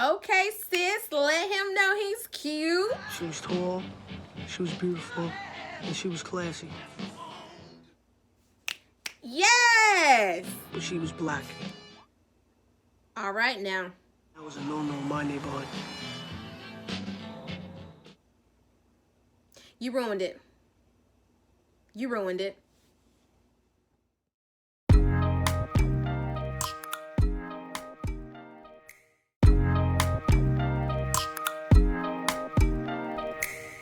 Okay, sis, let him know he's cute. She was tall, she was beautiful, and she was classy. Yes. But she was black. All right now. That was a no-no in my neighborhood. You ruined it. You ruined it.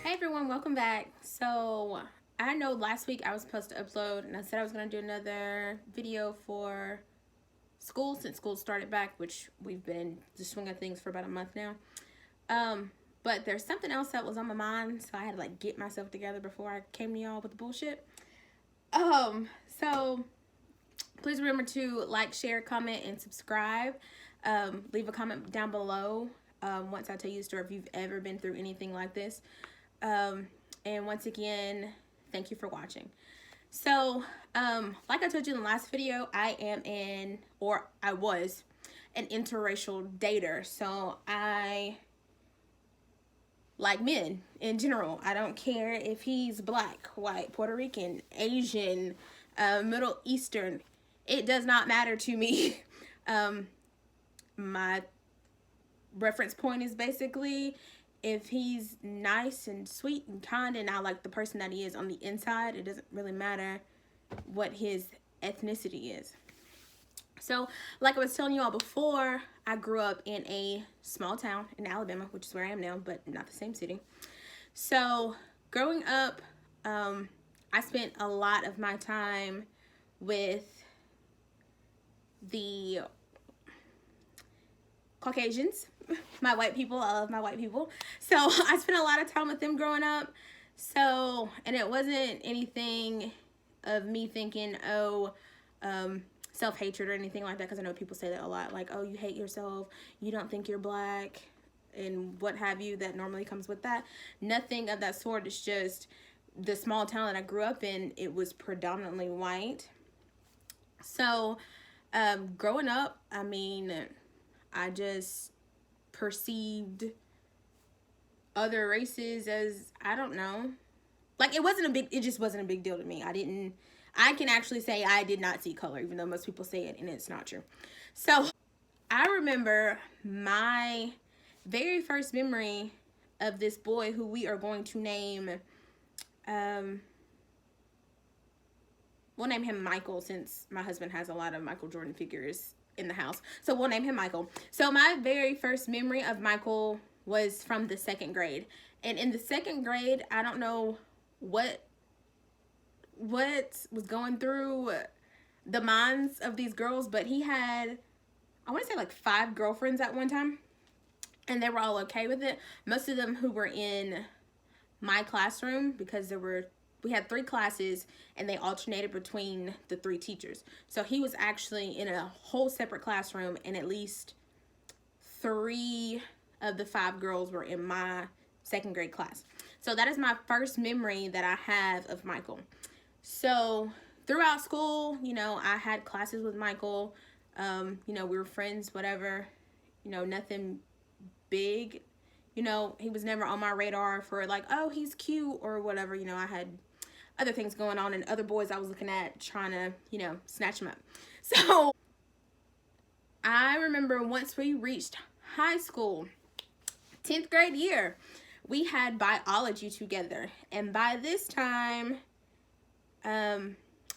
Hey everyone, welcome back. So I know last week I was supposed to upload and I said I was going to do another video for school since school started back, which we've been in the swing of things for about a month now. But there's something else that was on my mind, so I had to like get myself together before I came to y'all with the bullshit. So please remember to like, share, comment, and subscribe. Leave a comment down below once I tell you a story if you've ever been through anything like this. And once again, thank you for watching. So, like I told you in the last video, I was an interracial dater. So I like men in general. I don't care if he's black, white, Puerto Rican, Asian, Middle Eastern. It does not matter to me. My reference point is basically if he's nice and sweet and kind and I like the person that he is on the inside, it doesn't really matter what his ethnicity is. So, like I was telling you all before, I grew up in a small town in Alabama, which is where I am now, but not the same city. So, growing up, I spent a lot of my time with the Caucasians, my white people. I love my white people. So, I spent a lot of time with them growing up. So, and it wasn't anything of me thinking, self-hatred or anything like that, because I know people say that a lot, like, oh, you hate yourself, you don't think you're black, and what have you, that normally comes with that. Nothing of that sort. It's just the small town that I grew up in, it was predominantly white. So, growing up, I mean, I just perceived other races as, I don't know, like, it just wasn't a big deal to me. I can actually say I did not see color, even though most people say it, and it's not true. So, I remember my very first memory of this boy who we are going to name, we'll name him Michael, since my husband has a lot of Michael Jordan figures in the house. So, we'll name him Michael. So, my very first memory of Michael was from the 2nd grade. And in the 2nd grade, I don't know what was going through the minds of these girls, but he had, I want to say, like 5 girlfriends at one time, and they were all okay with it. Most of them who were in my classroom, because we had 3 classes and they alternated between the 3 teachers. So he was actually in a whole separate classroom, and at least 3 of the 5 girls were in my 2nd grade class. So that is my first memory that I have of Michael. So throughout school, you know, I had classes with Michael. You know, we were friends, whatever. You know, nothing big. You know, he was never on my radar for like, oh, he's cute or whatever. You know, I had other things going on and other boys I was looking at trying to, you know, snatch him up. So I remember once we reached high school, 10th grade year, we had biology together. And by this time,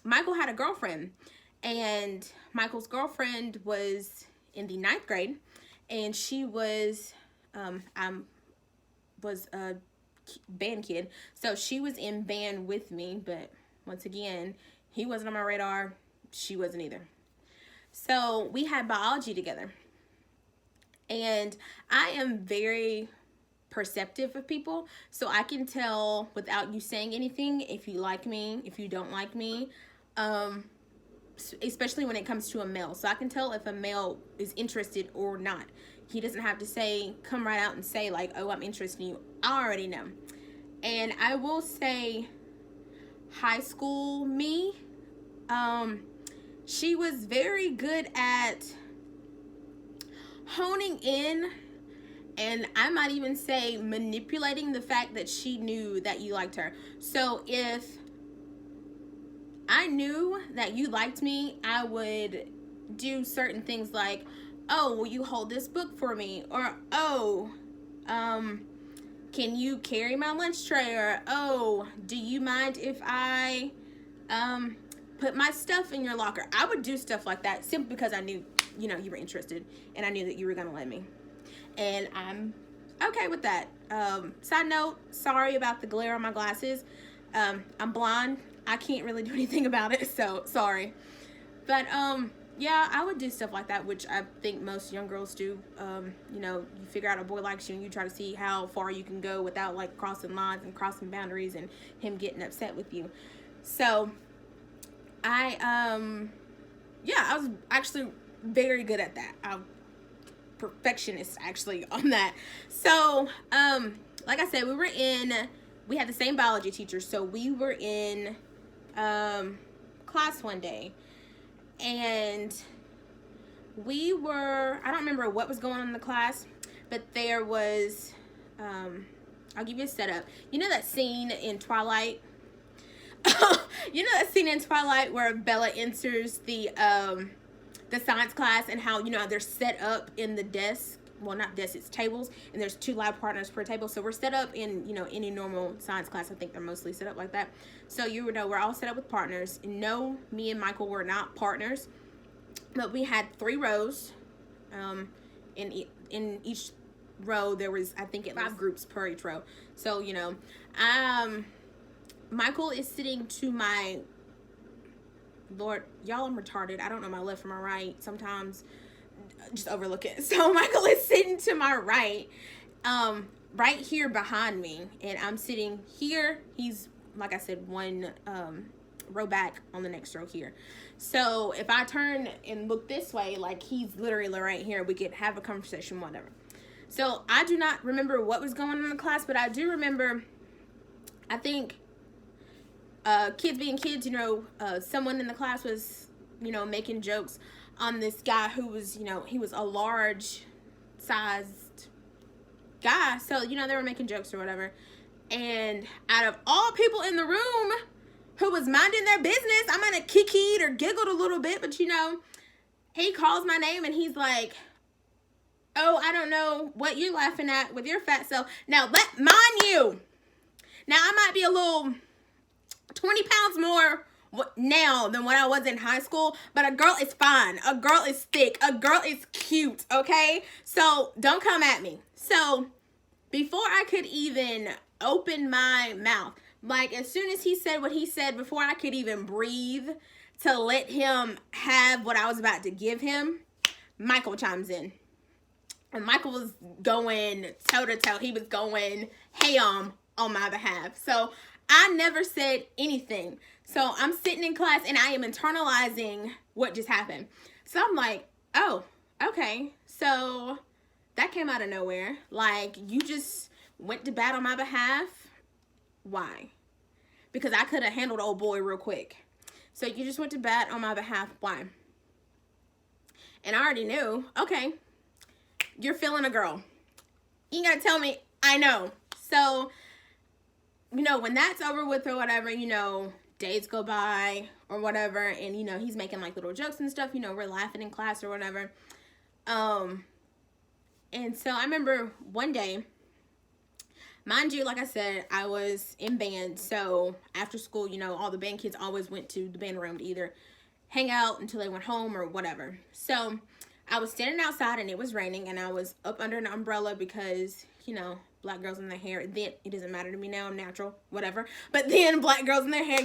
Michael had a girlfriend, and Michael's girlfriend was in the 9th grade, and she was, was a band kid, so she was in band with me, but once again, he wasn't on my radar, she wasn't either. So we had biology together, and I am very perceptive of people, so I can tell without you saying anything if you like me, if you don't like me, especially when it comes to a male. So I can tell if a male is interested or not. He doesn't have to say, come right out and say like, oh, I'm interested in you. I already know. And I will say, high school me, she was very good at honing in And I might even say manipulating the fact that she knew that you liked her. So if I knew that you liked me, I would do certain things like, oh, will you hold this book for me? Or, oh, can you carry my lunch tray? Or, oh, do you mind if I put my stuff in your locker? I would do stuff like that simply because I knew, you were interested and I knew that you were going to let me. And I'm okay with that. Side note, sorry about the glare on my glasses. I'm blonde. I can't really do anything about it, so sorry. But yeah, I would do stuff like that, which I think most young girls do. You figure out a boy likes you and you try to see how far you can go without like crossing lines and crossing boundaries and him getting upset with you. So I was actually very good at that. I'm perfectionist actually on that. So like I said, we had the same biology teacher, so we were in class one day, and I don't remember what was going on in the class, but there was I'll give you a setup. You know that scene in Twilight? You know that scene in Twilight where Bella enters the science class, and how they're set up in the desk, well, not desks, it's tables, and there's 2 lab partners per table. So we're set up in any normal science class. I think they're mostly set up like that. So we're all set up with partners. And no, me and Michael were not partners, but we had 3 rows. In each row there was, I think, 5 groups per each row. So Michael is sitting to my Lord, y'all, I'm retarded. I don't know my left from my right. Sometimes just overlook it. So Michael is sitting to my right, right here behind me, and I'm sitting here. He's, like I said, 1 row back on the next row here. So if I turn and look this way, like, he's literally right here, we could have a conversation, whatever. So I do not remember what was going on in the class, but I do remember, I think, kids being kids, someone in the class was, making jokes on this guy who was, he was a large sized guy. So, they were making jokes or whatever. And out of all people in the room who was minding their business, I might have kikied or giggled a little bit, but he calls my name and he's like, oh, I don't know what you're laughing at with your fat self. Now, mind you, now I might be a little 20 pounds more now than when I was in high school, but a girl is fine. A girl is thick. A girl is cute, okay? So don't come at me. So before I could even open my mouth, like, as soon as he said what he said, before I could even breathe to let him have what I was about to give him, Michael chimes in. And Michael was going toe to toe. He was going ham on my behalf. So I never said anything. So I'm sitting in class and I am internalizing what just happened. So I'm like, oh, okay. So that came out of nowhere. Like, you just went to bat on my behalf? Why? Because I could have handled old boy real quick. So you just went to bat on my behalf? Why? And I already knew, okay, you're feeling a girl. You ain't gotta tell me, I know. So, when that's over with or whatever, days go by or whatever, and, he's making, like, little jokes and stuff, we're laughing in class or whatever. And so I remember one day, mind you, like I said, I was in band, so after school, all the band kids always went to the band room to either hang out until they went home or whatever. So I was standing outside and it was raining, and I was up under an umbrella because, black girls in their hair, then it doesn't matter to me now, I'm natural, whatever. But then black girls in their hair,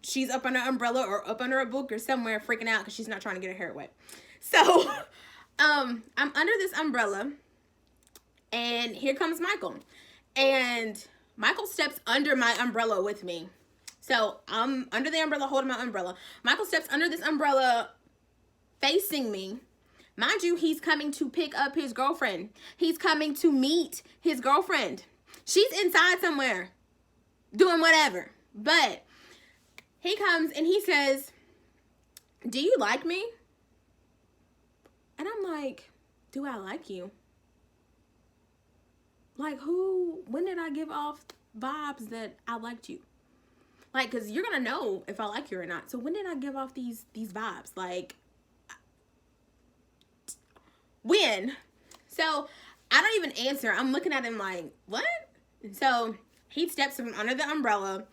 she's up under an umbrella or up under a book or somewhere freaking out because she's not trying to get her hair wet. So I'm under this umbrella, and here comes Michael. And Michael steps under my umbrella with me. So I'm under the umbrella holding my umbrella. Michael steps under this umbrella facing me. Mind you, he's coming to pick up his girlfriend. He's coming to meet his girlfriend. She's inside somewhere doing whatever. But he comes and he says, do you like me? And I'm like, do I like you? Like, when did I give off vibes that I liked you? Like, because you're going to know if I like you or not. So when did I give off these vibes? Like, when? So I don't even answer. I'm looking at him like, what? So he steps from under the umbrella,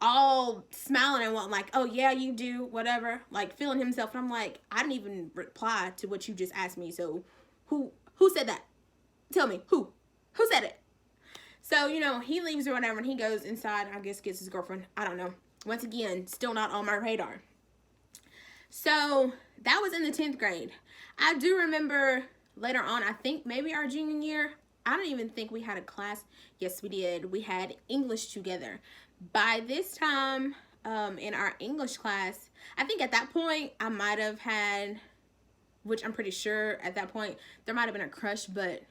all smiling and what, like, oh yeah, you do, whatever, like feeling himself. And I'm like, I didn't even reply to what you just asked me. So who said that? Tell me, who said it? So, you know, he leaves or whatever, and he goes inside, I guess gets his girlfriend. I don't know. Once again, still not on my radar. So that was in the 10th grade. I do remember later on, I think maybe our junior year, I don't even think we had a class. Yes, we did. We had English together. By this time, in our English class, I think at that point, I might have had, which I'm pretty sure at that point, there might have been a crush, but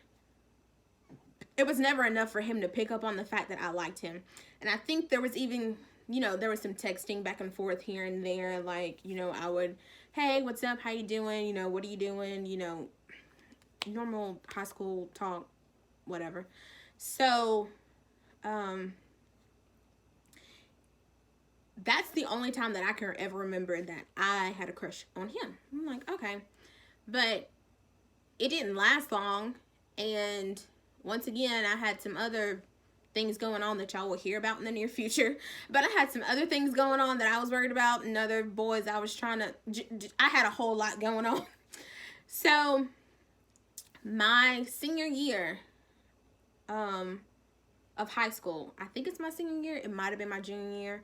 it was never enough for him to pick up on the fact that I liked him. And I think there was even, you know, there was some texting back and forth here and there. Like, you know, I would, hey, what's up? How you doing? You know, what are you doing? You know, normal high school talk, whatever. So, that's the only time that I can ever remember that I had a crush on him. I'm like, okay. But it didn't last long. And once again, I had some other things going on that y'all will hear about in the near future. But I had some other things going on that I was worried about, and other boys I was trying to, I had a whole lot going on. So my senior year of high school, I think it's my senior year, it might have been my junior year.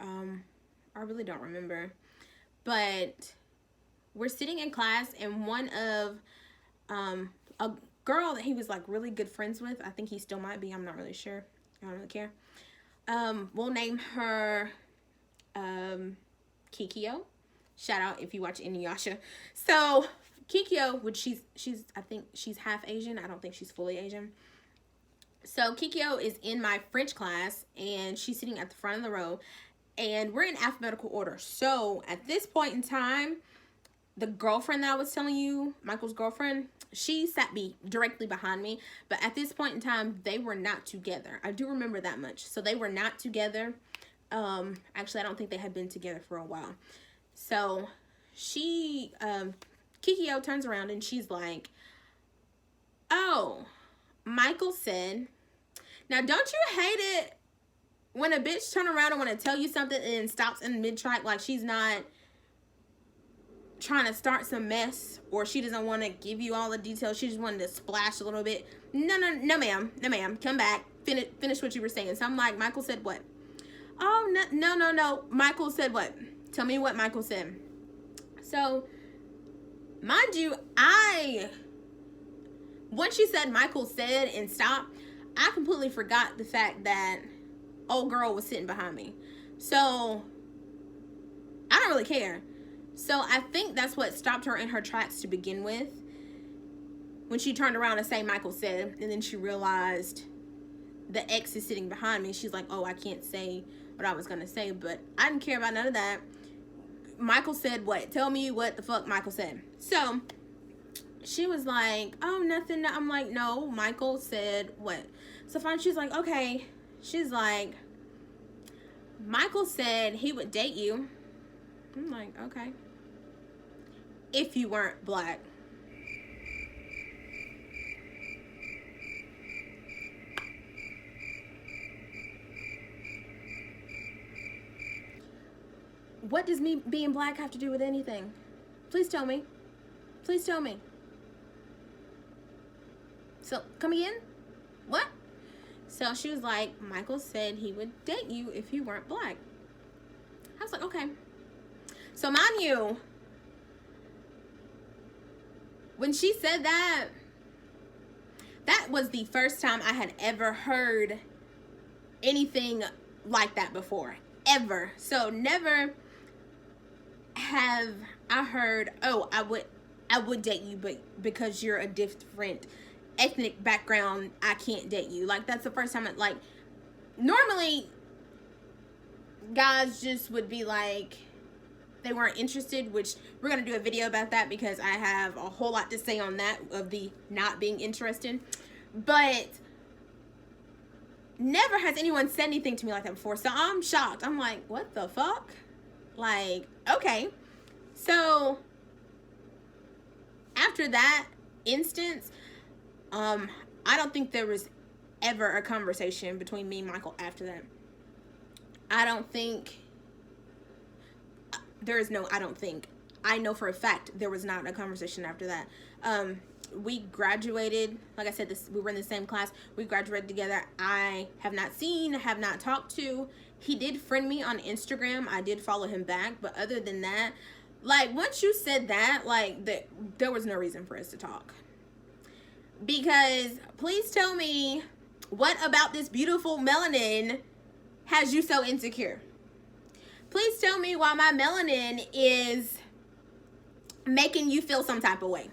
I really don't remember. But we're sitting in class, and one of a girl that he was like really good friends with, I think he still might be, I'm not really sure, I don't really care, we'll name her Kikyo. Shout out if you watch Inuyasha. So Kikyo, which she's I think she's half Asian, I don't think she's fully Asian. So Kikyo is in my French class, and she's sitting at the front of the row, and we're in alphabetical order. So at this point in time, the girlfriend that I was telling you, Michael's girlfriend, she sat directly behind me. But at this point in time, they were not together. I do remember that much. So they were not together. Actually, I don't think they had been together for a while. So she, Kikyo turns around and she's like, oh, Michael said, now don't you hate it when a bitch turn around and want to tell you something and stops in mid-track, like she's not trying to start some mess, or she doesn't want to give you all the details, she just wanted to splash a little bit. No ma'am, come back, finish what you were saying. So I'm like, Michael said what? Oh, no, Michael said what? Tell me what Michael said. So mind you, once she said Michael said and stopped, I completely forgot the fact that old girl was sitting behind me. So I don't really care. So I think that's what stopped her in her tracks to begin with. When she turned around and say Michael said, and then she realized the ex is sitting behind me, she's like, oh, I can't say what I was going to say. But I didn't care about none of that. Michael said what? Tell me what the fuck Michael said. So she was like, oh, nothing. I'm like, no, Michael said what? So fine, she's like, okay. She's like, Michael said he would date you. I'm like, okay. If you weren't black. What does me being black have to do with anything? Please tell me. Please tell me. So, come again? What? So she was like, Michael said he would date you if you weren't black. I was like, okay. So mind you, when she said that, that was the first time I had ever heard anything like that before. Ever. So never have I heard, oh, I would date you, but because you're a different ethnic background, I can't date you. Like, that's the first time like, normally guys just would be like, they weren't interested, which we're going to do a video about that because I have a whole lot to say on that, of the not being interested. But never has anyone said anything to me like that before. So I'm shocked. I'm like, what the fuck? Like, okay. So after that instance, I don't think there was ever a conversation between me and Michael after that. I don't think there is no, I don't think. I know for a fact there was not a conversation after that. We graduated, like I said, we were in the same class. We graduated together. I have not seen, have not talked to. He did friend me on Instagram. I did follow him back, but other than that, like, once you said that, like, there was no reason for us to talk. Because please tell me, what about this beautiful melanin has you so insecure? Please tell me why my melanin is making you feel some type of way.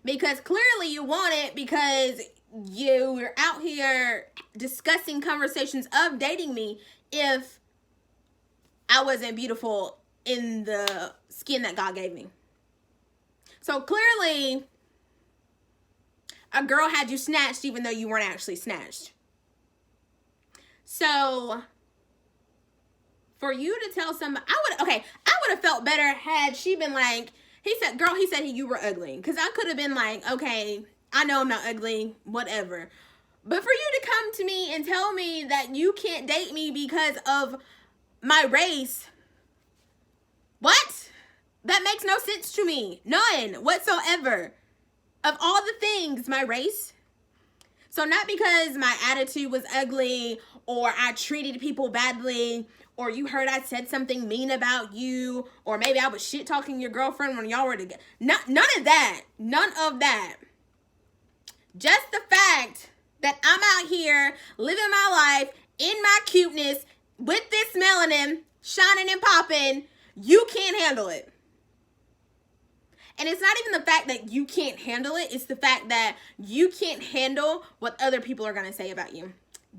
Because clearly you want it, because you were out here discussing conversations of dating me if I wasn't beautiful in the skin that God gave me. So clearly a girl had you snatched even though you weren't actually snatched. So for you to tell somebody, I would have felt better had she been like, he said you were ugly. Because I could have been like, okay, I know I'm not ugly, whatever. But for you to come to me and tell me that you can't date me because of my race, what? That makes no sense to me. None whatsoever. Of all the things, my race. So not because my attitude was ugly, or I treated people badly, or you heard I said something mean about you, or maybe I was shit talking your girlfriend when y'all were together. None of that. None of that. Just the fact that I'm out here living my life in my cuteness with this melanin shining and popping, you can't handle it. And it's not even the fact that you can't handle it. It's the fact that you can't handle what other people are going to say about you.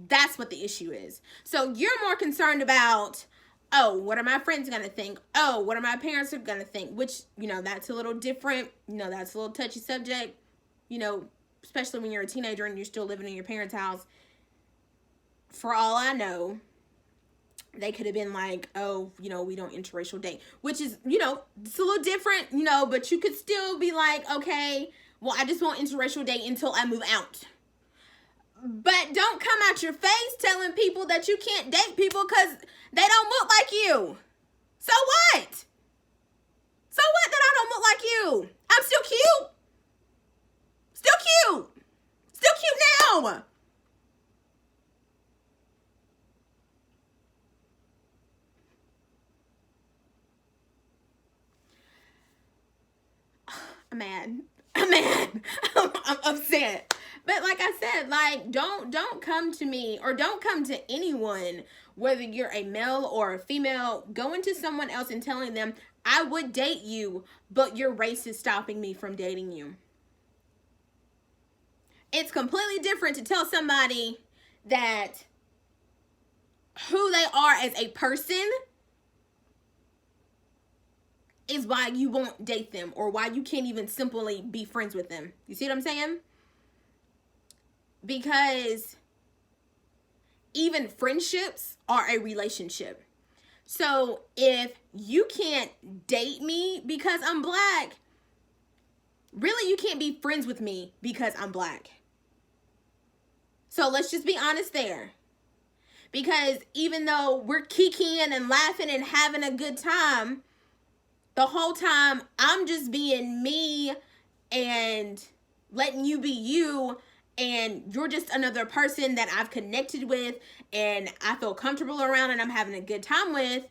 That's what the issue is. So you're more concerned about, oh, what are my friends going to think? Oh, what are my parents going to think? Which, that's a little different. That's a little touchy subject. Especially when you're a teenager and you're still living in your parents' house. For all I know, they could have been like, oh, we don't interracial date. Which is, it's a little different, but you could still be like, okay, well, I just won't interracial date until I move out. But don't come out your face telling people that you can't date people because they don't look like you. So what? So what that I don't look like you? I'm still cute. Still cute. Still cute now. I'm mad. I'm upset. But like I said, like, don't come to me, or don't come to anyone, whether you're a male or a female, going to someone else and telling them, I would date you, but your race is stopping me from dating you. It's completely different to tell somebody that who they are as a person is why you won't date them, or why you can't even simply be friends with them. You see what I'm saying? Because even friendships are a relationship. So if you can't date me because I'm black, really you can't be friends with me because I'm black. So let's just be honest there. Because even though we're kikiing and laughing and having a good time, the whole time I'm just being me and letting you be you, and you're just another person that I've connected with and I feel comfortable around and I'm having a good time with,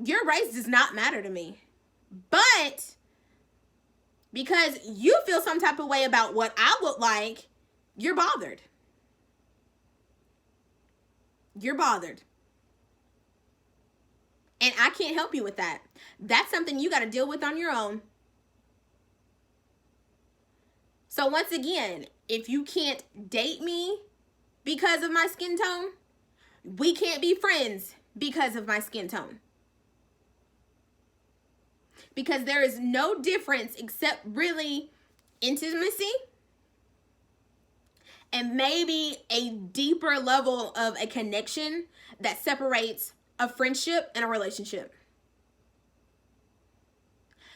your race does not matter to me. But because you feel some type of way about what I look like, you're bothered. You're bothered. And I can't help you with that. That's something you got to deal with on your own. So once again, if you can't date me because of my skin tone, we can't be friends because of my skin tone. Because there is no difference except really intimacy and maybe a deeper level of a connection that separates a friendship and a relationship.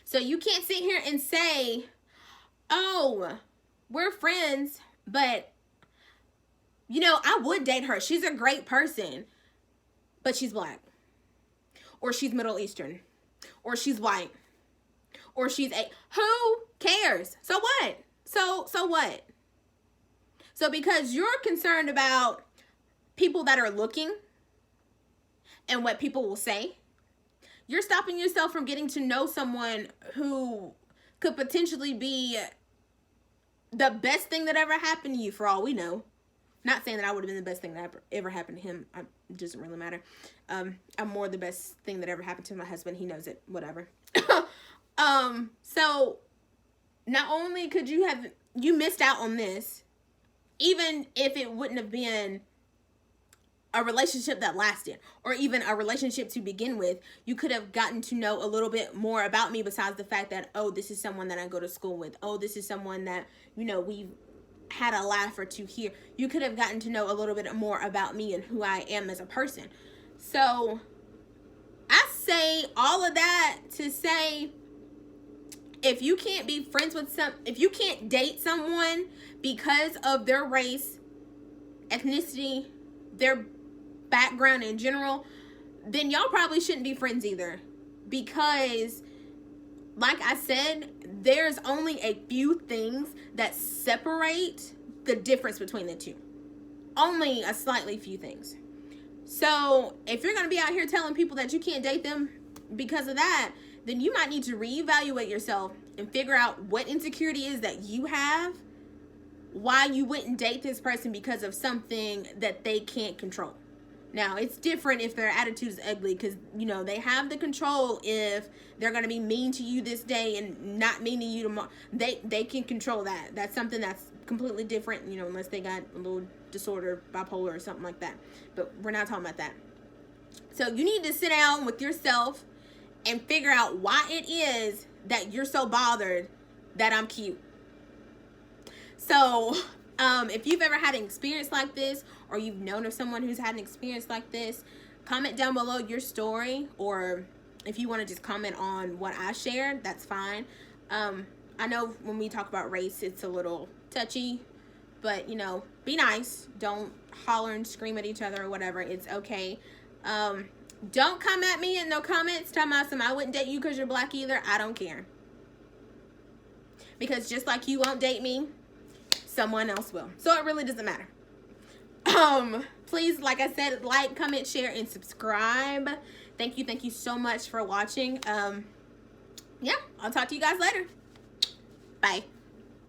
So you can't sit here and say, oh, we're friends, but you know, I would date her. She's a great person, but she's black, or she's Middle Eastern, or she's white, or she's a, who cares? So what? So what? So because you're concerned about people that are looking and what people will say, you're stopping yourself from getting to know someone who could potentially be the best thing that ever happened to you, for all we know. Not saying that I would have been the best thing that ever happened to him. It doesn't really matter. I'm more the best thing that ever happened to my husband. He knows it. Whatever. So not only could you missed out on this, even if it wouldn't have been a relationship that lasted, or even a relationship to begin with, you could have gotten to know a little bit more about me besides the fact that, oh, this is someone that I go to school with. Oh, this is someone that, you know, we've had a laugh or two here. You could have gotten to know a little bit more about me and who I am as a person. So I say all of that to say, if you can't be friends with if you can't date someone because of their race, ethnicity, their background in general, then y'all probably shouldn't be friends either. Because like I said, there's only a few things that separate the difference between the two. Only a slightly few things. So if you're going to be out here telling people that you can't date them because of that, then you might need to reevaluate yourself and figure out what insecurity is that you have, why you wouldn't date this person because of something that they can't control. Now, it's different if their attitude is ugly, because, you know, they have the control if they're going to be mean to you this day and not mean to you tomorrow. They can control that. That's something that's completely different, you know, unless they got a little disorder, bipolar or something like that. But we're not talking about that. So you need to sit down with yourself and figure out why it is that you're so bothered that I'm cute. So if you've ever had an experience like this, or you've known of someone who's had an experience like this, comment down below your story, or if you want to just comment on what I shared, that's fine. I know when we talk about race, it's a little touchy, but, you know, be nice. Don't holler and scream at each other or whatever. It's okay. Don't come at me in no comments talking about I wouldn't date you because you're black either. I don't care. Because just like you won't date me, someone else will. So it really doesn't matter. Please, like I said, like, comment, share, and subscribe. Thank you so much for watching. Yeah, I'll talk to you guys later. Bye.